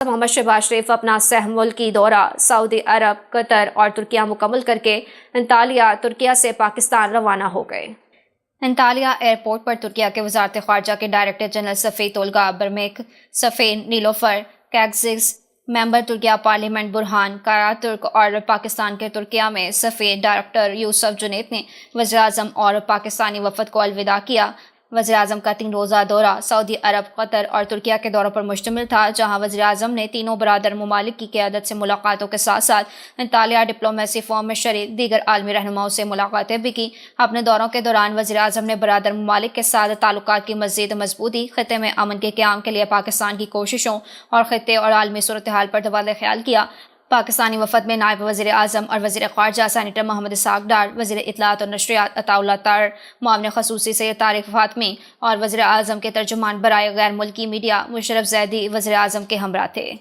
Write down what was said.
محمد شہباز شریف اپنا سہ ملکی دورہ سعودی عرب، قطر اور ترکیہ مکمل کر کے انطالیہ، ترکیہ سے پاکستان روانہ ہو گئے۔ انطالیہ ایئرپورٹ پر ترکیہ کے وزارت خارجہ کے ڈائریکٹر جنرل صفی تولگا برمیک، صفی نیلوفر کیگزز، ممبر ترکیہ پارلیمنٹ برہان کاراترک اور پاکستان کے ترکیہ میں صفی ڈائریکٹر یوسف جنید نے وزیراعظم اور پاکستانی وفد کو الوداع کیا۔ وزیراعظم کا 3 روزہ دورہ سعودی عرب، قطر اور ترکیہ کے دوروں پر مشتمل تھا، جہاں وزیراعظم نے تینوں برادر ممالک کی قیادت سے ملاقاتوں کے ساتھ ساتھ انطالیہ ڈپلومیسی فورم میں شریک دیگر عالمی رہنماؤں سے ملاقاتیں بھی کی۔ اپنے دوروں کے دوران وزیراعظم نے برادر ممالک کے ساتھ تعلقات کی مزید مضبوطی، خطے میں امن کے قیام کے لیے پاکستان کی کوششوں اور خطے اور عالمی صورتحال پر تبادلہ خیال کیا۔ پاکستانی وفد میں نائب وزیر اعظم اور وزیر خارجہ سینیٹر محمد اسحاق ڈار، وزیر اطلاعات اور نشریات عطاء اللہ طاہر، معاون خصوصی سید طارق فاطمی اور وزیر اعظم کے ترجمان برائے غیر ملکی میڈیا مشرف زیدی وزیر اعظم کے ہمراہ تھے۔